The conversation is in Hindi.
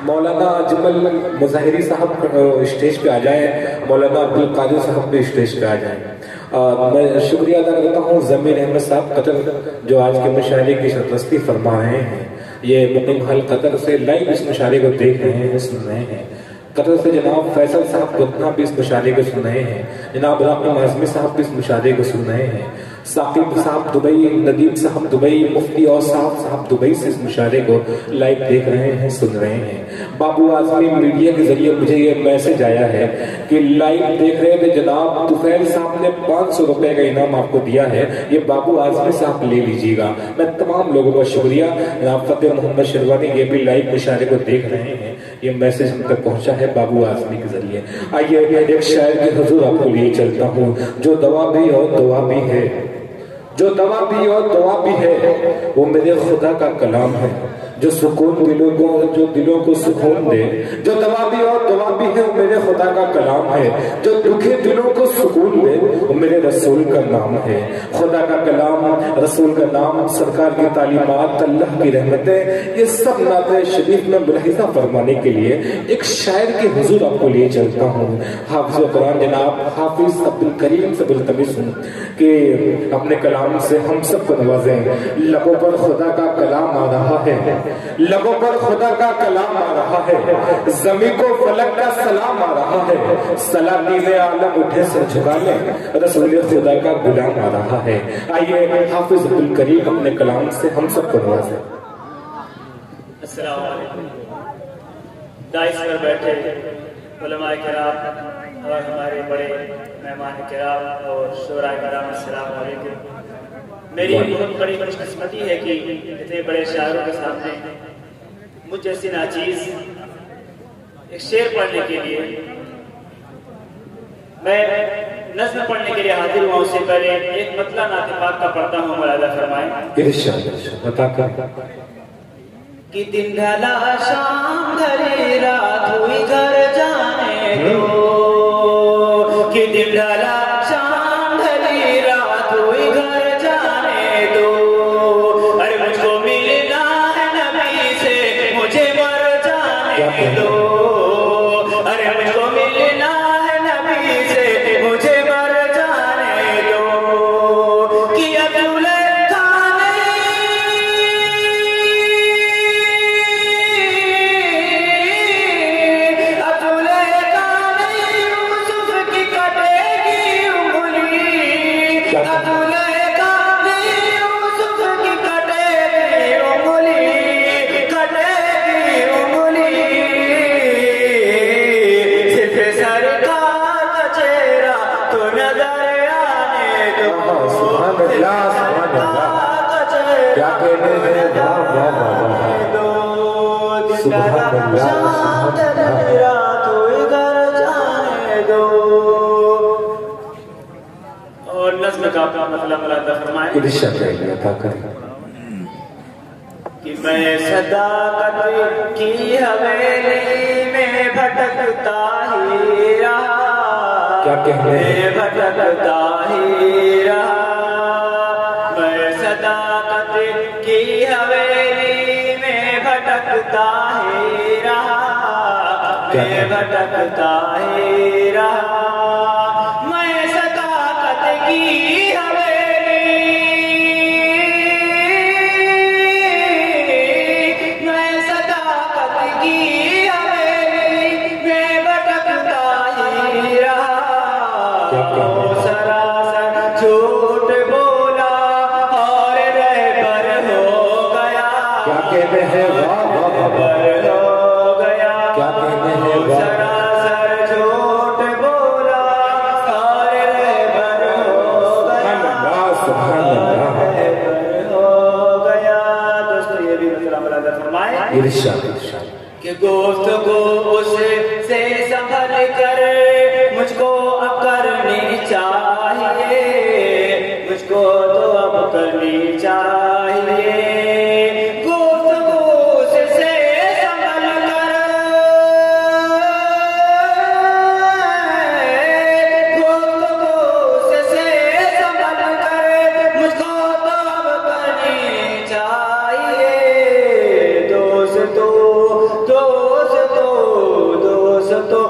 मौलाना अजमल मुज़ाहिरी साहब स्टेज पे आ जाए, मौलाना अब्दुल कादिर साहब भी स्टेज पे आ जाए। मैं शुक्रिया अदा करता हूँ ज़मीर अहमद साहब कतर जो आज के मुशायरे की सरपरस्ती फरमा रहे हैं। ये मुकीम हल कतर से लाइव इस मुशायरे को देख रहे हैं, सुन रहे हैं। कतर से जनाब फैसल साहब गुतना भी इस मुशायरे को सुन रहे हैं, जनाब राक़िब आज़मी साहब भी इस मुशायरे को सुन रहे हैं, साकिब साहब दुबई, नदीम साहब दुबई, मुफ्ती और साहब दुबई से इस मुशायरे को लाइव देख रहे हैं, सुन रहे हैं। बाबू आज़मी मीडिया के जरिए मुझे ये मैसेज आया है कि लाइव देख रहे थे जनाब तुफैल साहब ने 500 रुपए का इनाम आपको दिया है, ये बाबू आज़मी साहब ले लीजिएगा। मैं तमाम लोगों का शुक्रिया, जनाब फतेह मोहम्मद शिरवानी ये भी लाइव मुशायरे को देख रहे हैं, ये मैसेज हम तक पहुंचा है बाबू आज़मी के जरिए। आइए एक शायर के हुजूर आपको लिए चलता हूँ, जो दवा भी और दुआ भी है, जो दवा भी और दुआ भी है, वो मेरे खुदा का कलाम है, जो सुकून जो दिलों को सुकून दे। जो दवा भी और दुआ भी है वो मेरे खुदा का कलाम है, जो दुखे दिलों को सुकून दे वो मेरे रसूल का नाम है। खुदा का कलाम, रसूल का नाम, सरकार की तालीमात, अल्लाह की रहमतें, ये सब नाते शरीफ में मुलाहिजा फरमाने के लिए एक शायर के हुजूर आपको लिए चलता हूँ। हाफिज़ कुरान जनाब हाफिज अब्दुल करीम से मुल्तमिस हूँ कि अपने कलाम से हम सबको नवाजें। लबों पर खुदा का कलाम आ रहा है, लबों पर खुदा का कलाम आ रहा है, ज़मीन को फलक का सलाम आ रहा है, सलातीन आलम उठे से झुका ले, रसूल खुदा का गुलाम आ रहा है। आइए हाफिज अब्दुल करीम अपने कलाम से हम सबको नवाजें। अस्सलाम वालेकुम। दाइस पर बैठे उलमाए किराम और हमारे बड़े मेहमान किराम और शोराए किराम, अस्सलाम वालेकुम। मेरी बहुत बड़ी खुशकिस्मती है कि इतने बड़े शायरों के सामने मुझ जैसी नाचीज एक शेर पढ़ने के लिए, मैं नज़्म पढ़ने के लिए हाजिर हुआ। उससे पहले एक मतला नाते पाक का पढ़ता हूँ, मुलाजा फरमाएं। कि दिन ढला शाम ढली रात हुई घर जाने दो, कि दिन ढला शाम ढली रात हुई घर जाने दो, अरे मुझको मिलना है नबी से मुझे मर जाने दो, अरे मुझको मिलना है नबी से मुझे मर जाने दो। कि अब्दुल और नज़्म का मतलब मुलाजा फरमाएं। कि मैं सदाकत की हवेली में भटकता ही रहा, क्या कहने भटकता ही रहा, मैं सदाकत की हवेली में भटकता ही रहा, मैं भटकता ही रहा, मैं सदाकत की हवेली, मैं सदाकत की हवेली में भटकता ही रहा। सरासर झूठ बोला और रहबर हो गया, क्या कहते हैं रहबर हो गया, क्या कहते हैं सरासर झूठ बोला और रहबर हो गया, रहबर हो इरशाद इरशाद कि गुफ्तगू उससे संभल कर मुझको अब करनी चाहिए, मुझको तो अब करनी चाहिए। गुफ्तगू उससे संभल कर, गुफ्तगू उससे संभल कर मुझको तो अब करनी चाहिए। दोस्तों दोस्तों दोस्तों